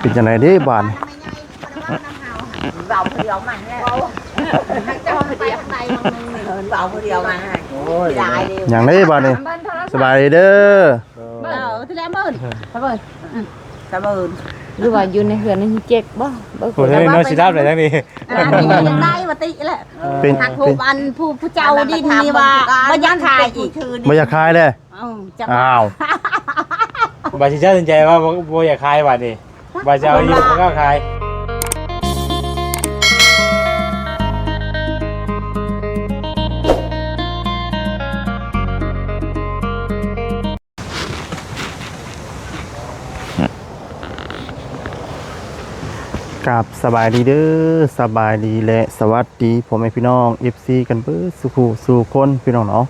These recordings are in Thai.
เป็นจังไดเด้บ้านvàoผู้เดียวมันแหละให้เจ้าผู้เดียวในมันนึงvàoผู้เดียวมันได้เดียวอย่างไดบ้านนี่สบายดีเด้อที่แล้วมื่นสบายสบาย หรือว่าอยู่ในเฮือนนี่เจ็บบ่โอ้ยน้องสิรับได้ทั้งนี้ยังได้มาติแหละหักผู้อันผู้เจ้าดินนี่ว่าบ่ยังขายอีกบ่อยากขายเลยอ้าวบาสิเจ้าสนใจว่าบ่อยากขายบาดนี้บาจะเอาอยู่ก็ขายกับสบายดีเด้อสบายดีและสวัสดีพ่อแม่พี่น้อง FC กันเบิดสู่คนพี่น้องเนาะ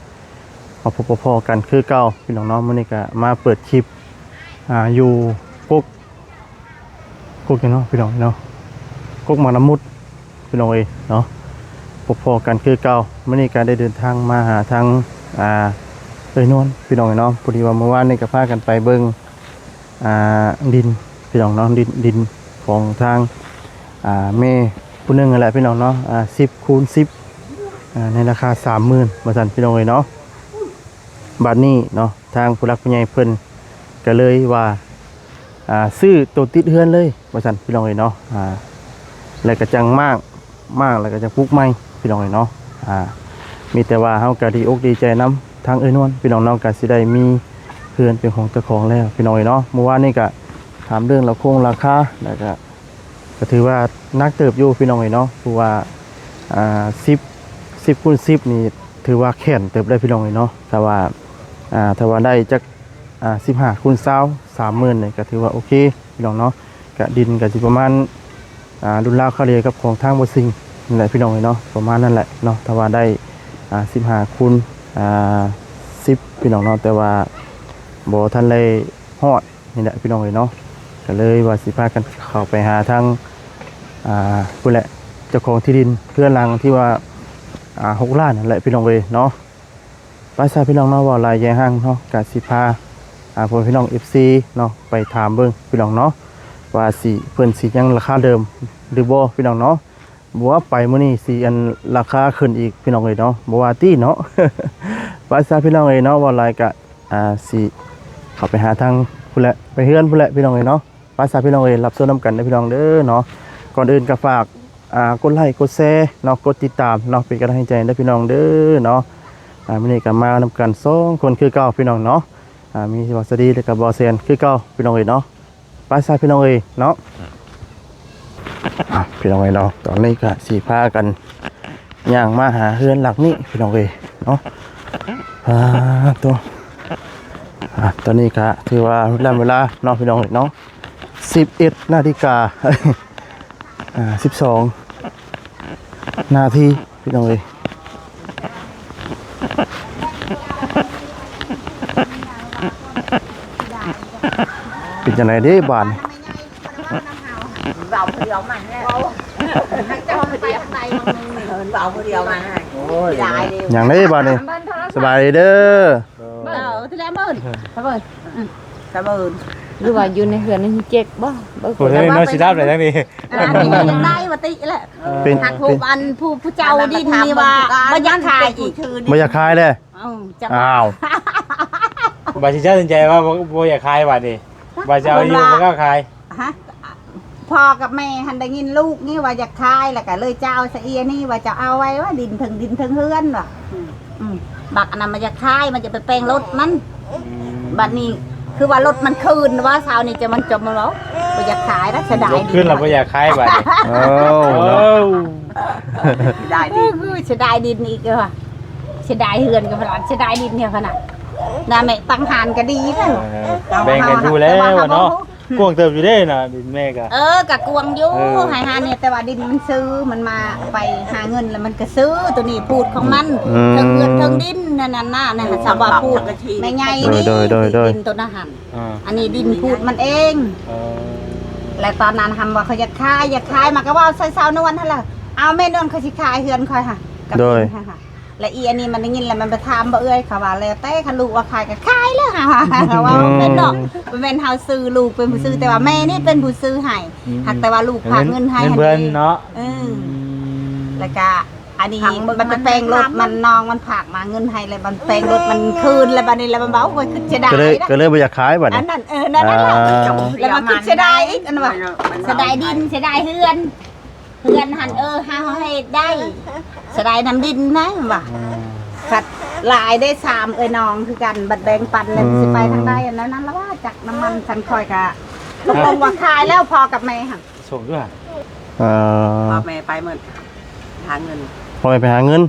มาพบกันคือเก่าพี่น้องเนาะมื้อนี้ก็มาเปิดคลิปอยู่กุ๊กเนาะพี่น้องเนาะกุ๊กมาน้ำมุดพี่น้องเอ้ยเนาะพบกันคือเก่ามื้อนี้ก็ได้เดินทางมาหาทางนวลพี่น้องเนาะพอดีว่าเมื่อวานนี้ก็พากันไปเบิ่งดินพี่น้องเนาะดินของทางเมผู้นึงอะไรพี่น้องเนาะ10 คูณ 10ในราคา 30,000มาสั่นพี่น้องเลยเนาะบัดนี้เนาะทางผู้รักผู้ใหญ่เพิ่นก็เลยว่าซื้อตัวติดเฮือนเลยมาสั่นพี่น้องเลยเนาะแล้วก็จังมากแล้วก็จะปลูกใหม่พี่น้องเลยเนาะมีแต่ว่าเฮาก็ดีอกดีใจนำทางนวลพี่น้องน้องก็สิได้มีเฮือนเป็นของเจ้าของแล้วพี่น้องเลยเนาะเมื่อวานนี้ก็ถามเรื่องราคาแล้วก็ถือว่านักเติบอยู่พี่น้องเนาะเพราะว่า10 คูณ 10นี่ถือว่าแข็งเติบได้พี่น้องเนาะถ้าว่าได้จัก15 คูณ 20 30,000นี่ก็ถือว่าโอเคพี่น้องเนาะก็ดินก็สิประมาณรุ่นราวคาเรียกับของทางบ่ซิงนั่นแหละพี่น้องเนาะประมาณนั่นแหละเนาะถ้าว่าได้15 คูณ 10พี่น้องเนาะแต่ว่าบ่ทันได้ฮอดนี่แหละพี่น้องเนาะก็เลยว่าสิพากันเข้าไปหาทางผู้แหละเจ้าของที่ดินเพื่อนรังที่ว่า6 ล้านนั่นแหละพี่น้องเนาะไปซะพี่น้องเนาะว่าลายแย่ห้างเนาะกะสิพาพวกพี่น้อง FC เนาะไปถามเบิ่งพี่น้องเนาะว่าสิเพิ่นสิยังราคาเดิมหรือบ่พี่น้องเนาะบ่ว่าไปมื้อนี้สิอันราคาขึ้นอีกพี่น้องเนาะบ่ว่าติเนาะ ไปซะพี่น้องเนาะว่าลายกะสิเข้าไปหาทางผู้แหละไปเฮือนผู้แหละพี่น้องเนาะไปซะพี่น้องรับชมนำกันนะพี่น้องเด้อเนาะก่อนอื่นก็ฝากกดไลค์กดแชร์เนาะกดติดตามเนาะเป็นกำลังใจให้พี่น้องเด้อเนาะมื้อนี้ก็มานำกัน2 คนคือเก่าพี่น้องเนาะมีวัสดีและก็บ่เซียนคือเก่าพี่น้องเนาะไปซะพี่น้องเนาะพี่น้องเนาะตอนนี้ก็สิพากันย่างมาหาเฮือนหลักนี้พี่น้องเนาะตัวตอนนี้ก็ถือว่าเวลาเนาะพี่น้องเนาะ11 นาฬิกา 12 นาทีพี่น้องเป็นจังไดเด้บ้านvàoผู้เดียวมันแหละให้เจ้าผู้เดียวในมันนึงvàoผู้เดียวมันได้เดียวอย่างไดบ้านนี่สบายดีเด้อที่แล้วมื่นสบายสบายหรือว่าอยู่ในเฮือนนี่เจ็บบ่โอ้ยน้องสิรับได้ทั้งนี้ยังได้มาติแหละหักผู้อันผู้เจ้าดินนี่ว่าบ่ยังขายอีกบ่อยากขายเลยอ้าวบาสิเจ้าสนใจว่าบ่อยากขายบาดนี้บาจะเอาอยู่ก็ขายพ่อกับแม่หันได้ยินลูกนี่ว่าอยากขายแล้วก็เลยเจ้าเสียนี่ว่าจะเอาไว้ว่าดินถึงเฮือนว่ะบักอันนั้นมันจะขายมันจะไปแปลงรถมันบัดนี้คือว่ารถมันคืนว่าเช้านี่จะมันจมมาแล้วบ่อยากขายแล้วเสียดายขึ้นแล้วบ่อยากขายบาดนี้โอ้ได้ดิคือเสียดายดินอีกว่ะเสียดายเฮือนกับหลานเสียดายดินเนี่ยขนาดน่ะแม่ตั้งหานก็ดีเลยแบ่งกันอยู่แล้วเนาะกวงเติบอยู่ได้น่ะดินแม่ก็กะกวงอยู่ให้หาเนี่ยแต่ว่าดินมันซื้อมันมาไปหาเงินแล้วมันก็ซื้อตัวนี้พูดของมันทั้งเงินทั้งดินนั่นน่ะสาวว่าพูดไม่ไงนี่ดินตัวนั้นหันอันนี้ดินพูดมันเองและตอนนั้นทำว่าเขาอยากขายมาก็ว่าใส่สาวนวลนั่นแหละเอาแม่นวลเขาสิขายเฮือนคอยค่ะโดย และอีอันนี้มันได้ยินแล้วมันไปถามบ่เอ้ยเขาว่าแล้วแต่คันลูกว่าขายก็ขายแล้วค่ะว่าเป็นดอกมันเป็นเฮาซื้อลูกเป็นผู้ซื้อแต่ว่าแม่นี่เป็นผู้ซื้อให้หากแต่ว่าลูกฝากเงินให้ เงินเพิ่นเนาะ แล้วก็อันนี้มันเป็นแปลงรถมันน้องมันฝากมาเงินให้เลยมันแปลงรถมันคืนแล้วบัดนี้แล้วมันเว้าว่าคือจะได้ ก็เลยบ่อยากขายบัด อั นี้ นนั้นนั่นแหละแล้วมันคือจะได้อีกอันว่าจะได้ดินจะได้เฮือนหันหาให้ได้จะได้น้ำดินนะว่าขัดหลายได้3น้องคือกันบัดแบงปันเลยสิไปทางใดอันนั้นแล้วว่าจากน้ำมันฉันคอยกะตกลงว่าขายแล้วพอกับแม่ค่ะ ส่งด้วย พ่อแม่ไปเหมือนหาเงิน พอไปหาเงิน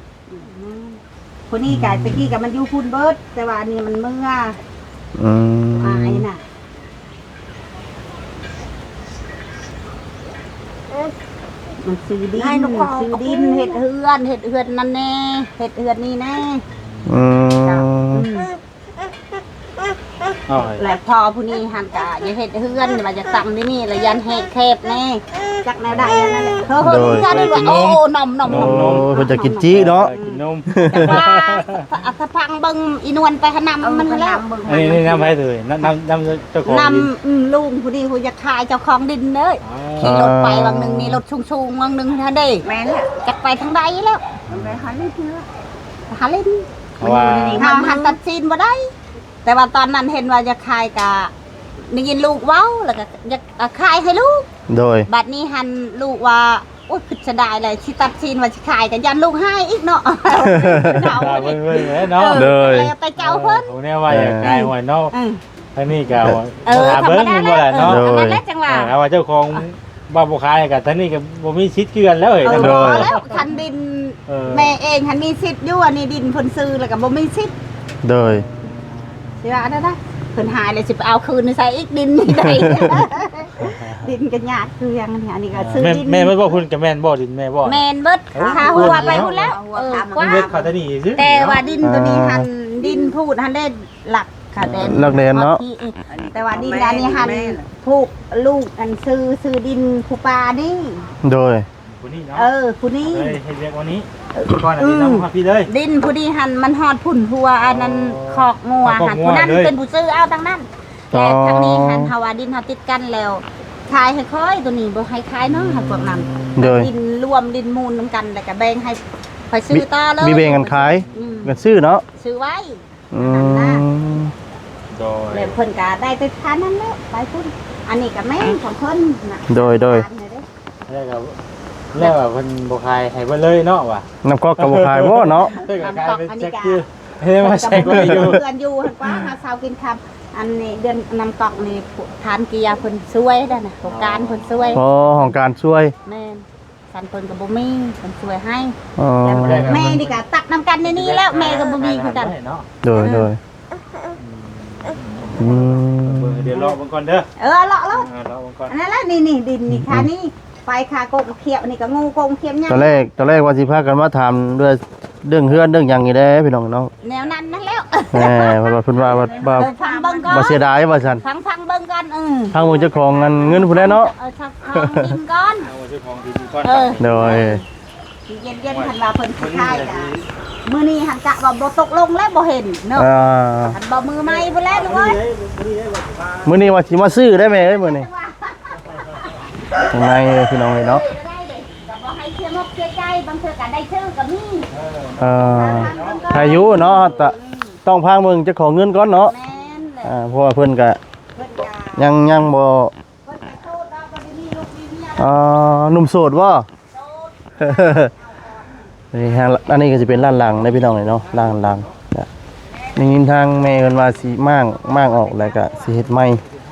คนนี้กะตะกี้กับมันอยู่พุ่นเบิดแต่ว่านี่มันเมื่อ อืม อายน่ะมันซื้อดินเห็ดเฮือนนั่นแน่เห็ดเฮือนนี่แน่ อืม แล้วพอผู้นี้หันกะอย่าเห็ดเฮือนมาจะสั่งที่นี่แล้วยันเห็ดแคบแน่จักแนวใดนั่นแหละเฮ้ยกันด้วยโอ้นม โอ้เพิ่นจะกินจี้เนาะ กินนม แต่ว่าถ้าพังเบิ่งอีนวลไปหนำมันแล้ว อันนี้น้ำให้เลยน้ำเจ้าของ นำลุงผู้นี้ผู้จะขายเจ้าของดินเลยขี่รถไปวันหนึ่งมีรถชุงวันหนึ่งท่านได้ แม่นแหละ จักไปทางใดแล้ว มันไปหาเรื่องเนื้อ หาเล่น เพราะว่า หันตัดสินมาได้ แต่ว่าตอนนั้นเห็นว่าจะขายกะได้ยินลูกเว้าแล้วก็จะขายให้ลูก โดย บัดนี้หันลูกว่าโอ๊ยผิดจะได้เลยที่ตัดสินว่าจะขายกันยันลูกให้อีกเนาะ เพิ่นเนาะ แล้วแต่เจ้าเพิ่น ผมเนี่ยว่าอยากกายหวยเนาะทั้งนี้ก็ถามเบิ้งบ่ล่ะ เนาะ เนาะ นั่นแหละจังหวะ เอาว่าเจ้าของบ้าบ่ขายกับทั้งนี้ก็บ่มีชิดเกือนแล้วเอ้ย พอแล้วคันดินแม่เองคันมีสิทธิ์อยู่อันนี้ดินเพิ่นซื้อแล้วก็บ่มีสิทธิ์ โดย สิว่าได้ได้เพิ่นหายเลยสิไปเอาคืนใส่อีกดินนี่ได้ ดินกันยากคือยังอันนี้ก็ซื้อดิน แม่บ่คุณกับแม่นบ่ดินแม่บ่ แม่นเบิดค่าหัวไปพุ่นแล้วกว่า เฮ็ดเขาตะนี่ซื่อ แต่ว่าดินตัวนี้หันดินพูดหันได้หลักค่ะแดน หลักแดนเนาะ แต่ว่าดินอันนี้หันผูกลูกอันซื้อดินผู้ปลานี่ โดย ผู้นี้เนาะ ผู้นี้ เลยเฮ็ดเรียกวันนี้ก่อนอันนี้นำมาพี่เลย ดินผู้นี้หันมันหอดผุ่นหัวอันนั้นคอกงัวหันผู้นั้นเป็นผู้ซื้อเอาทั้งนั้นแต่ทางนี้หันเฮาว่าดินเฮาติดกันแล้วขายให้ค่อยตัวนี้บ่ให้ขายเนาะหันพวกนั้น โดย ดินรวมดินมูลนํกันแล้วก็แบ่งให้ไปซื้อต่อเลย มีแบ่งกันขายกันซื้อเนาะ ซื้อไว้ อืม โดย แล้วเพิ่นก็ได้ไปทานนั้นแล้วไปพุ่นอันนี้ก็แม่ของเพิ่นน่ะ โดย แล้วก็แล้วเพิ่นบ่ขายให้เบิ่เลยเนาะว่ะ น้ำก็กระบอกขายบ่เนาะ เพิ่นก็ขายเป็นแจ็คคือเฮ้ยมาใส่ก็อยู่ เดือนอยู่หันกว่าหาเช้ากินค่ำอันนี้เดือนนำกอกนี่ทานเกียร์เพิ่นช่วยได้น่ะโครงการเพิ่นช่วย พอของการช่วย แม่นสันเพิ่นก็บ่มีเพิ่นช่วยให้ อ๋อ แม่นี่ก็ตักนำกันในนี้แล้วแม่ก็บ่มีคือกัน เนาะ โดยอืม เดี๋ยวรอเบิ่งก่อนเด้อ เลาะ รอเบิ่งก่อน อันนั้นแหละนี่ดินนี่ค่ะนี่ไปค่ะกกเขียวนี่ก็งูกงเขียวยัง ตอนแรกว่าสิพากันมาถามด้วยเรื่องเฮือนเรื่องหยังนี่แหละพี่น้องเนาะ แนวนั้นนั่นแล้ว แหมว่าเพิ่นว่า ฟังเบิ่งก่อน บ่เสียดายว่าซั่น ฟังเบิ่งก่อน ทางเบิ่งเจ้าของเงินพุ่นแหละเนาะ ชักของดินก่อน เอาเจ้าของดินก่อน โดย เย็นๆหันว่าเพิ่นสิขายจ้ะมื้อนี้หันกะว่าบ่ตกลงแล้วบ่เห็นเนาะหันบ่มือใหม่พุ่นแล้วลูกเอ้ย มื้อนี้ว่าสิมาซื้อได้แม่เอ้ยมื้อนี้ข้างในพี่น้องเอ้ยเนาะ ก็บ่ให้เชื่อมกเชื่อใจบางเทื่อก็ได้ชื่อก็มี อายุเนาะแต่ต้องพามึงเจ้าของเงินก่อนเนาะ แม่นเลย เพราะว่าเพิ่นก็ เพิ่นก็ ยังบ่ เพิ่นก็โทษเราบ่ได้มีลูกมีเมีย หนุ่มโสดบ่ นี่ฮะอันนี้ก็จะเป็นร้านหลังนะพี่น้องเนาะร้านหลังนี่ยินทางแม่เพิ่นว่าสิมากออกแล้วก็สิเฮ็ดใหม่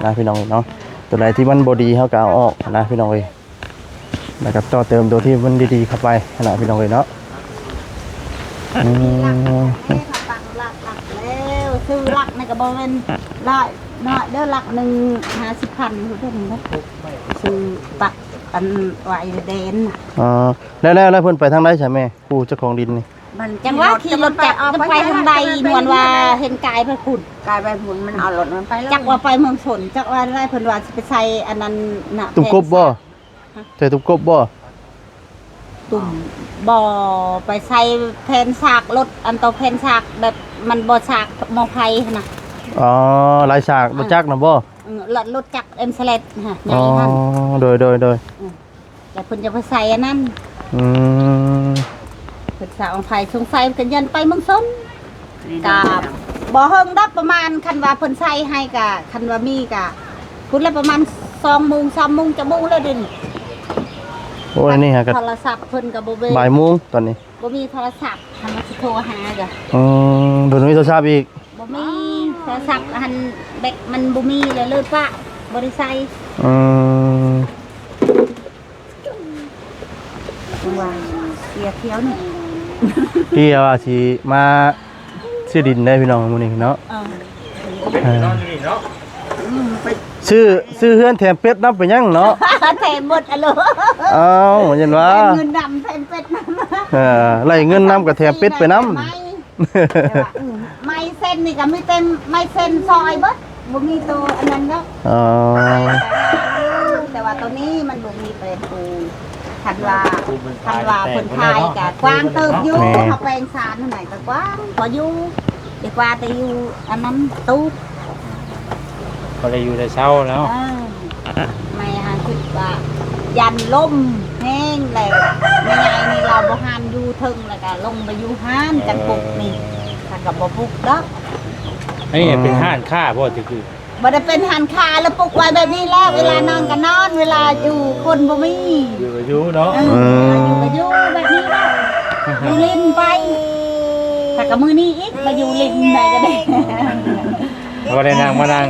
นะพี่น้องเนาะตัวใดที่มันบ่ดีเฮาก็เอาออกนะพี่น้องเอ้ยแล้วก็ต่อเติมตัวที่มันดีๆเข้าไปนะพี่น้องเอ้ยเนาะ แม่เขาปักหลักแล้วซื้อหลักนี่ก็บ่แม่นร้อยน้อยเด้อหลักหนึง50,000เพิ่นเนาะซื้อปักอันไว้เดน แล้วเพิ่นไปทางใดใช่ไหมผู้เจ้าของดินนี่ มัน จังว่าขี่รถจักรจะไปทางใดนวลว่าเห็นกายพระคุณ กลายไปผุนมันเอารถมันไปแล้ว จักว่าไปเมืองชนจักว่าได้เพิ่นว่าสิไปใส่อันนั้นน่ะ ตุ้มกบบ่ใช่ตุ้มกบบ่ ตุ่มบ่ไปใส่แผ่นซากรถอันโตแผ่นซากแบบมันบ่ซากมอไผนะ อ๋อหลายฉากบ่จักนะบ่ รถจักรเอ็มสเลตฮะให อ๋ ญ่ อ หั่น โดยแล้วเพิ่นจะไปใส่อันนั้น อืม เพิ่นสาวไผสงสัยกันยันไปเมืองซ้นกะบ่เฮิงดอกประมาณคันว่าเพิ่นใส่ให้กะคันว่ามีกะพุ่นละประมาณ2 โมง 3 โมงจะโมงแล้วเดิน โอ้ยนี่ฮะก็ โทรศัพท์เพิ่นก็บ่เว้ บ่ายโมงตอนนี้ บ่มีโทรศัพท์ทำมาสิโทรหาจ้ะ โดนมีโทรศัพท์อีก บ่มีโทรศัพท์หันแบกมันบ่มีเลยปะบ่ได้ใส่ อืม ว่าเสียเที่ยวนี่ พี่ว่าสิมาซื้อดินได้พี่น้องมื้อนี้เนาะ เออ เออ นอนอยู่นี่เนาะ ไป ซื้อเฮือนแถมเป็ดนำไปยังเนาะ แถมหมดอะโล เอ้าเห็นว่า เงินดำแถมเป็ดนำ ไล่เงินนำกับแถมเป็ดไปนำ ไม่เส้นนี่ก็ไม่เต็มไม่เส้นซอยเบิดบ่มีตัวอันนั้นเนาะ อ๋อ แต่ว่าตัวนี้มันบ่มีเป็นปูคันว่าเพิ่นทายกะกว้างเติบอยู่เฮาแปลงสารเท่าไหร่ก็กว้างพออยู่ดีกว่าแต่อยู่อันนั้นตู้ ก็เลยอยู่แต่เช้าแล้ว ไม่ฮะคือว่ายันล่มแห้งเลยไม่ไงนี่เราบ่หันอยู่ทึงแล้วก็ลงไปอยู่ห้านจังปุกนี่ถ้ากับบ่ปุกดอก อันนี้เป็นห้านค้าบ่ที่คือ บ่ได้เป็นหันคาแล้วปลุกไว้แบบนี้แล้วเวลานอนก็นอนเวลาอยู่คนบ่มี อยู่ก็อยู่เนาะ อยู่ก็อยู่แบบนี้แล้วอยู่ลินไปถ้ากับมือนี้อีกมาอยู่ลินได้ก็ได้ บ่ได้นั่งมานั่ง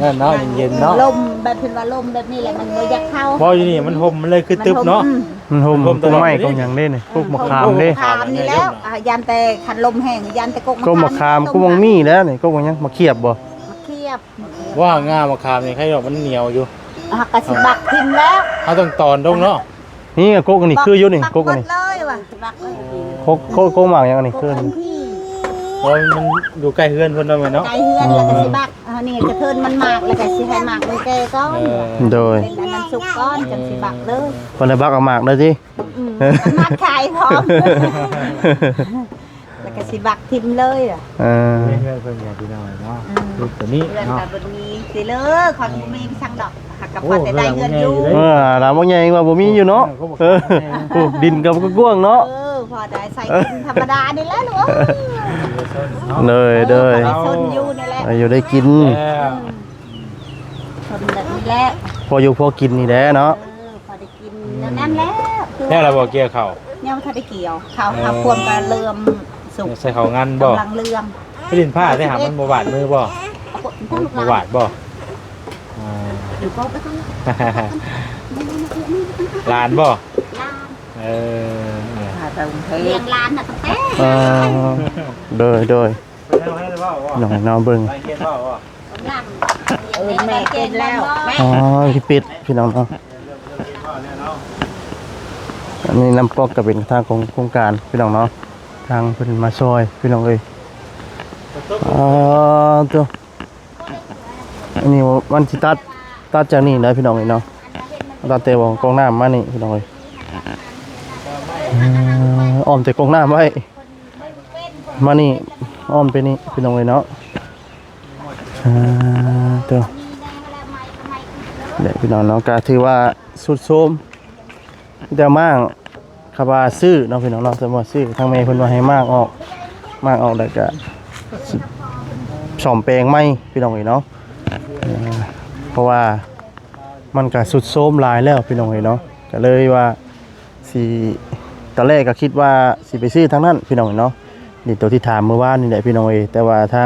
นั่นเนาะเย็นๆเนาะ ลมแบบเพิ่นว่าลมแบบนี้แหละมันบ่อยากเข้า บ่อยู่นี่มันห่มมันเลยคือตึบเนาะ มันห่มกงไม้กงหยังเด้นี่พวกมะขามเด้ มะขามนี่แล้วยันแต่คันลมแห้งยันแต่กก กงมะขามกงมังมีแล้วนี่กงยังมาเขียบบ่ มะเขียบ ว่างามมะขามนี่ใครบอกมันเหนียวอยู่ หักกระสิบักทิมแล้ว เอาต้องตอนดงเนาะ นี่ไงกงนี่คืออยู่นี่กง บั นี่ หมดเลยว่ะบักเลย กงหมากยังนี่คือ ทันที เพราะมันอยู่ใกล้เฮือนเพิ่นเนาะแม่เนาะ ไก่เฮือนแล้วก็สิบักนี่กระเทินมันหมากแล้วก็สิให้หมากมันแก่ก้อน โดย เป็นอันนั้นสุกก้อนจังสิบักเลย คนละบักเอาหมากเลยสิ มัดขายพร้อมแล้วก็สิบักทิมเลยอ่ะ เออ เฮือนเพิ่นอยากพี่น้องเนาะคือตัวนี้ เรือน เนาะ กับบนนี้สิเลยขอนมีช่างดอกหักกับพอแต่ได้เงินอยู่ เราบ่ใหญ่ว่าบ่มีอยู่เนาะโอ้ดินก็กว้างเนาะ พอได้ใส่กินธรรมดานี่แหละลูก เลยเด้อ ไปชนอยู่นี่แหละ อยู่ได้กิน แล้ว ชนแบบนี้แหละ พออยู่พอกินนี่แหละเนาะ พอได้กินนั่นแล้ว แล้วเราบ่เกี่ยวข้าว เนี่ยมันถ้าได้เกี่ยวข้าวพวงกระเลื่อมสุก ใส่ข้าวงันบ่ กำลังเลื่อม ไปดินผ้าได้หามันบ่บาดมือบ่บ่บาดบ่ อยู่ก็ไปต้อง ลานบ่ ลาน เออ เลี้ยงลานน่ะตั้งแต่ โดย ไปทางไหนบ่บ่ น้องน้องเบิ่ง ไปเฮ็ดบ่บ่ ลานแม่เกินแล้วแม่ อ๋อพี่ปิดพี่น้องเนาะอันนี้น้ำปอกก็เป็นทางของโครงการพี่น้องเนาะทางเพิ่นมาซอยพี่น้องเอ้ยตัวอันนี้มันสิตัดจากนี่นะพี่น้องเอ้ยเนาะตัดแต่วงกองน้ำมานี่พี่น้องเอ้ยอ้อมแต่กองน้ำไว้มานี่อ้อมไปนี่พี่น้องเอ้ยเนาะตัวเด็กพี่น้องเนาะก็ถือว่าสุดโทรมแต่มากคาบาซื้อเนาะพี่น้องเนาะสมมติซื้อทางเมย์เพิ่นว่าให้มากออกแล้วก็ซ่อมแปลงใหม่พี่น้องเอ้ยเนาะเพราะว่ามันก็สุดโทรมหลายแล้วพี่น้องเอ้ยเนาะก็เลยว่าสิตอนแรกก็คิดว่าสิไปซื้อทางนั้นพี่น้องเอ้ยเนาะนี่ตัวที่ถามเมื่อวานนี่แหละพี่น้องเอ้ยแต่ว่าทา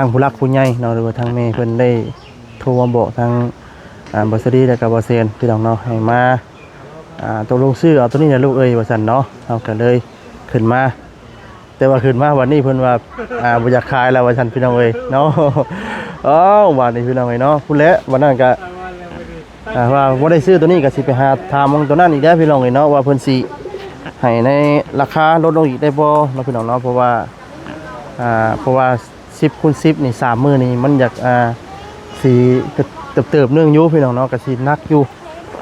งผู้รักผู้ใหญ่เนาะหรือว่าทางเมย์เพิ่นได้โทรมาบอกทางบริษัทและกับบริษัทพี่น้องเนาะให้มาตกลงซื้อเอาตัวนี้นะลูกเอ้ยว่าซั่นเนาะเอาก็เลยขึ้นมาแต่ว่าขึ้นมาวันนี้เพิ่นว่าบ่อยากขายแล้วว่าซั่นพี่น้องเอ้ยเนาะวันนี้พี่น้องเอ้ยเนาะพูดแล้ววันนั้นก็ว่าบ่ได้ซื้อตัวนี้ก็สิไปหาถามมองตัวนั้นอีกแล้วพี่น้องเอ้ยเนาะว่าเพิ่นสิให้ในราคาลดลงอีกได้บ่เนาะพี่น้องเนาะเพราะว่า10 คูณ 10นี่3มื้อนี่มันอยากสีเติบเนื่องอยู่พี่น้องเนาะก็สินักอยู่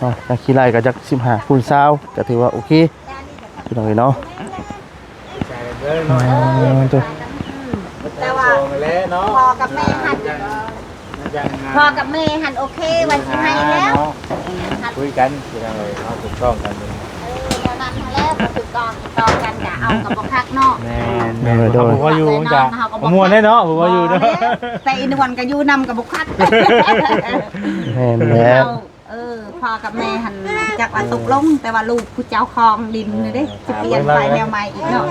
เนาะจักขี้ไร่ก็จัก15คูณ20ก็ถือว่าโอเคพี่น้องเอ้ยเนาะ ใจเด้อหน่อย ตัว แต่ว่า โตมาแล้วเนาะ พ่อกับแม่หัน ยังงาน พ่อกับแม่หันโอเควันสิให้แล้ว คุยกันคือทางเลยเนาะถูกต้องกันเลย เดี๋ยวนั้นแล้วก็คือกองต่อกันจะเอากับบ่คักเนาะ แม่ผมว่าอยู่จ้ะผมม่วนได้เนาะผมว่าอยู่เนาะ แต่อีนวลก็อยู่นำกับบ่คัก แม่นแล้ว พ่อกับแม่หันจากว่าตกลงแต่ว่าลูกผู้เจ้าครองดินนี่เด้จะเปลี่ยนไปแนวใหม่อีกเนาะ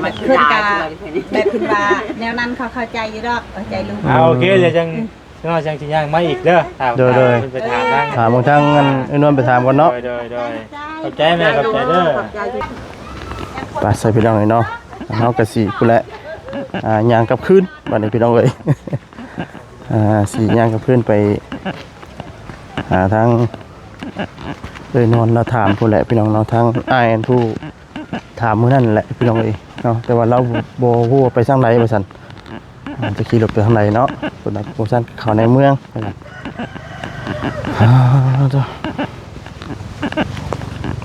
มันคือ เพื่อน ตาก าแบบคุณว่าแนวนั้นเขาเข้าใจอยู่ดอกเข้าใจลูก โอเคเดี๋ยวจังจังสิย่างมาอีกเด้อถามไปถามทาง ถามบางทางอันไอ้นวลไปถามก่อนเนาะ โดยขอบใจแม่ขอบใจเด้อ ไปใส่พี่น้องเลยเนาะเนาะกะสีกูแหละย่างกลับคืนบัดนี้พี่น้องเอ้ยสีย่างกลับคืนไปหาทางเลยนอนเราถามผู้แหละพี่น้องเนาะทางอ้ายอันผู้ถามมื้อนั้นแหละพี่น้องเอ้ยเนาะแต่ว่าเราบ่ฮู้ว่าไปทางใดว่าซั่นจะขี่รถไปทางใดเนาะเพิ่นน่ะบ่ซั่นเข้าในเมืองว่าซั่นจ้ะ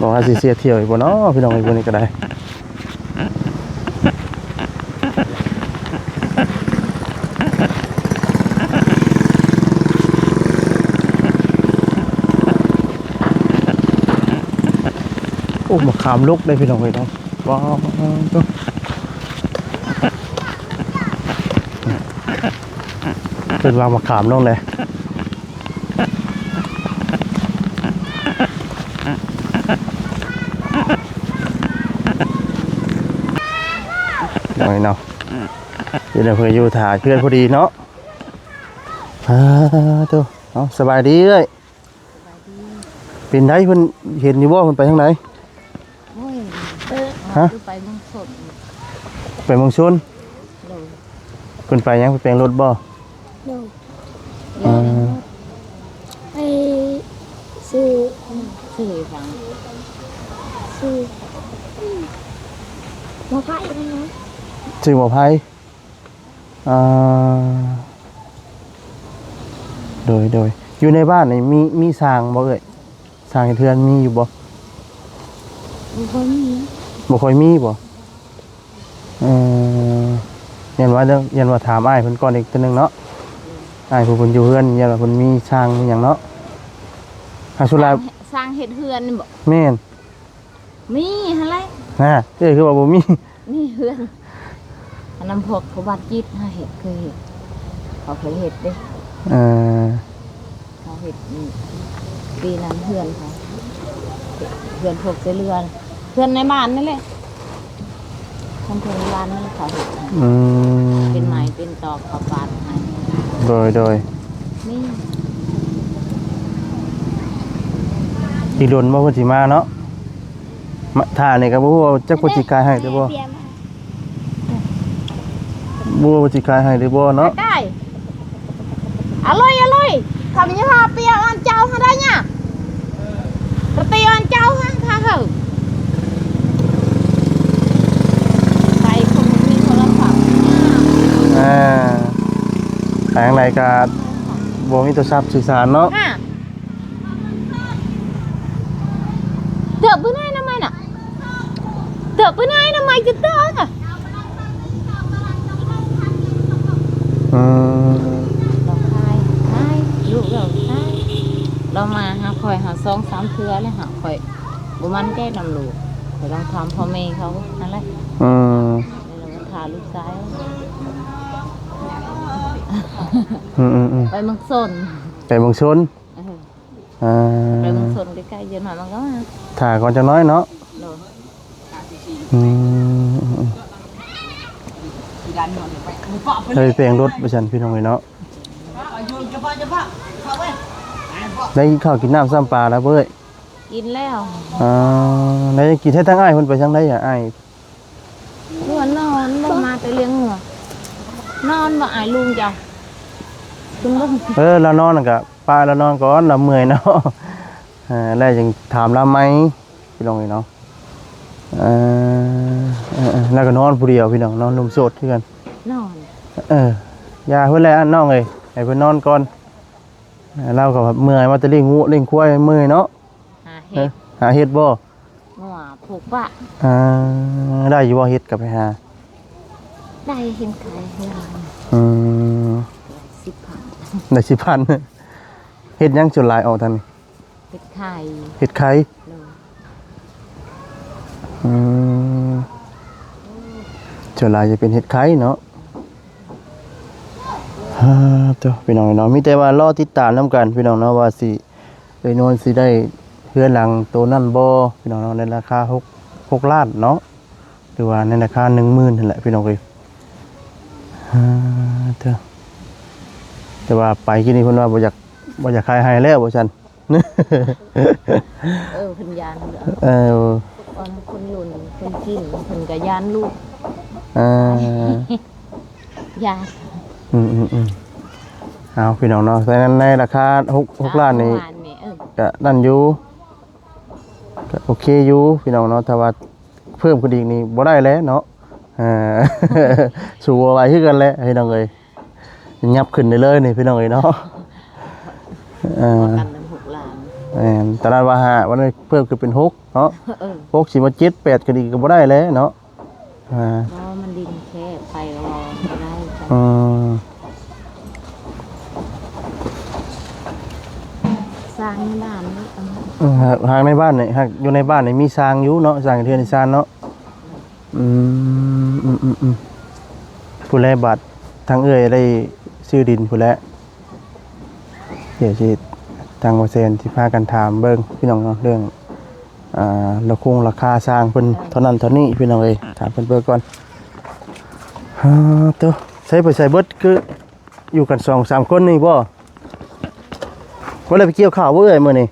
บอกว่าสิเสียเที่ยวอีกบ่เนาะพี่น้องเอ้ยวันนี้ก็ได้โอ้มะขามลุกได้พี่น้องเอ้ยเนาะว้าวตัวเป็นวางมะขามลงเลยหน่อยเนาะเดี๋ยวเพื่ออยู่ถ่ายเพื่อนพอดีเนาะตัวเนาะสบายดีเลยเป็นไงเพิ่นเห็นอยู่บ่เพิ่นไปทางไหน โอ้ย ฮะ คือไปเมืองสด ไปเมืองชน โดย เพิ่นไปยังไปแปลงรถบ่ โดย ไปซื้อ สื่อฟัง ซื้อมาไพ่นะนะ ชื่อหมอไผ่โดยอยู่ในบ้านนี่มีสร้างบ่เอ่ยสร้างให้เทือนมีอยู่บ่ บุคคลนี้ บ่ค่อยมีบ่ยันว่าถามอ้ายเพิ่นก่อนอีกตัวหนึงเนาะอ้ายผู้เพิ่นอยู่เฮือนยันว่าเพิ่นมีสร้างมีหยังเนาะหาสุรา สร้างเฮ็ดเฮือนนี่บ่ แม่น มีหั่นแหละ คือว่าบ่มี นี่เฮือนอันนั้นพวกเขาบ้านจิตหาเฮ็ดเคยเฮ็ดเขาเคยเฮ็ดเด้ เออ เขาเฮ็ดปีนั้นเฮือนเขาเฮือนพวกเสเรือนเฮือนในบ้านนั่นแหละทำเฮือนในบ้านนี่เขาเฮ็ดให้ เป็นไม้เป็นตอกเขาปาดให้ โดย นี่ อีดนบ่เพิ่นสิมาเนาะถ้านี่ก็บ่ฮู้ว่าจักเพิ่นสิกายให้ได้บ่ เบียร์มา บ่รู้ว่าสิกายให้ได้บ่เนาะ ได้อร่อยทำยังไงเปียอันเจ้าฮะได้เนี่ยกระเตียอันเจ้าฮะค่ะเหอะใครคนมีโทรศัพท์ แปลงไรก็บ่มีตัวทรัพย์สื่อสารเนาะ ฮะเดือบไปไหนทำไมน่ะเดือบไปไหนทำไมจะเดือบอ่ะ เราคายลูกเราคายเรามาหาคอยหา2-3เทื่อเลยหาคอยบ่มันใจนำลูกคอยต้องทำพ่อแม่เขานั่นแหละ แล้วเราก็พาลูกชาย ไปเมืองสน ไปเมืองชน ไปเมืองสนใกล้ๆเย็นหน่อยมันก็มา ถ่าก่อนจะน้อยเนาะ โดน เคยเปลงรถประชันพี่น้องเลยเนาะได้กินข้าวกินน้ำซ้ำปลาแล้วเบ้ย กินแล้ว ได้กินให้ทั้งอ้ายคนไปทั้งได้อย่าอ้าย หัวนอนบ่มาแต่เลี้ยงหัว นอนบ่อายลุงจ้ะลุงบ่ เรานอนน่ะกะปลาเรานอนก่อนเราเมื่อยเนาะแล้วยังถามเราไหมพี่น้องเลยเนาะแล้วก็นอนผู้เดียวพี่น้องนอนลมโสดที่กัน นอน ยาเพื่อนแล้วน้องเลยให้เพื่อนนอนก่อน เราก็แบบเมื่อยมาแต่เลี้ยงงูเลี้ยงควายเมื่อยเนาะ หาเห็ด หาเฮ็ดบ่ งัวผูกปะ ได้อยู่บ่เฮ็ดกับไปหา ได้เห็นขายให้เรา อืม 10,000 ได้10,000เฮ็ดหยังจนหลายออกทันนี่ เห็ดไข่ เฮ็ดไข่ เลย อืมจนหลายจะเป็นเฮ็ดไข่เนาะตัวพี่น้องเนาะมีแต่ว่ารอติดตามนํกันพี่น้องเนาะว่าสิเอ้ยนวลสิได้เฮือนหลังโตนั่นบ่พี่น้องเนาะในราคา6ล้านเนาะหรือว่าในราคา 10,000 นั่นแหละพี่น้องเอ้ยแต่ว่าไปที่นี่เพิ่นว่าบ่อยากขายให้แล้วบ่ซั่น เพิ่นยานเหลือ เออ ตอนคนหล่นคนกินเพิ่นก็ยานลูก อ่า ยาน เอาพี่น้องเนาะแต่นั้นในราคา6ล้านนี่ เมื่อวานนี่ก็นั่นอยู่ก็โอเคอยู่พี่น้องเนาะถ้าว่าเพิ่มขึ้นอีกนี่บ่ได้แล้วเนาะสู้บ่ไหวคือกันแหละพี่น้องเอ้ยยับขึ้นได้เลยนี่พี่น้องเอ้ยเนาะพอกันทั้ง6ล้าน ตอนนั้นว่า5วันนี้เพิ่มขึ้นเป็น6เนาะ เออ 6สิมา7 8ขึ้นอีกก็บ่ได้แล้วเนาะเพราะมันดินแคบไปรอไม่ได้จ้ะ อืม สร้างในบ้านนี่เอามา หากในบ้านนี่หากอยู่ในบ้านนี่มีสร้างอยู่เนาะสร้างเทือนในซานเนาะผู้แลบัตรทางเอ้ยได้ซื้อดินผู้แลเดี๋ยวสิทางบ่เซนที่พากันถามเบิ่งพี่น้องเนาะเรื่องราคาสร้างเพิ่นเท่านั้นเท่านี้พี่น้องเอ้ยถามเพิ่นเบิ่งก่อนตัวใช้ไปใส่เบิดคืออยู่กัน 2-3 คนนี่บ่บ่ได้ไปเกี่ยวข้าวบ่เอ้ยมื้อนี้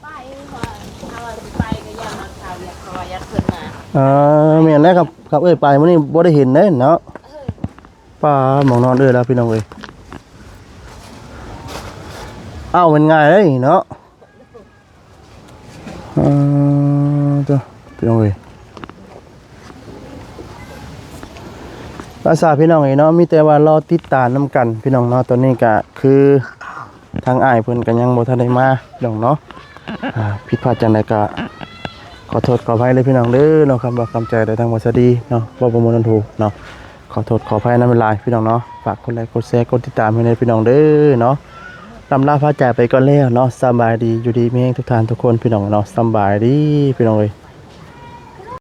ไปว่าเอาไปก็ยังมาข่าวอยากคอยอยากขึ้นมา แม่นแล้วครับเอ้ยไปมื้อนี้บ่ได้เห็นเด้เนาะป้าหมองนอนเอ้ยแล้วพี่น้องเอ้ยอ้าวมันง่ายเลยเนาะตัวพี่น้องเอ้ยภาษาพี่น้องเอ้ยเนาะมีแต่ว่ารอติดตามนํกันพี่น้องเนาะตอนนี้ก็คือทางอ้ายเพิ่นก็ยังบ่ทันได้มาพี่น้องเนาะผิดพลาดจังไดก็ขอโทษขออภัยเลยพี่น้องเด้อเนาะครับบ่คำใจได้ทางวัสดีเนาะบ่ประมวลถูกเนาะขอโทษขออภัยนำเวลาพี่น้องเนาะฝากกดไลค์กดแชร์กดติดตามให้ในพี่น้องเด้อเนาะลำลาพระจ่ายไปก่อนแล้วเนาะสบายดีอยู่ดีมีแรงทุกท่านทุกคนพี่น้องเนาะสบายดีพี่น้องเอ้ย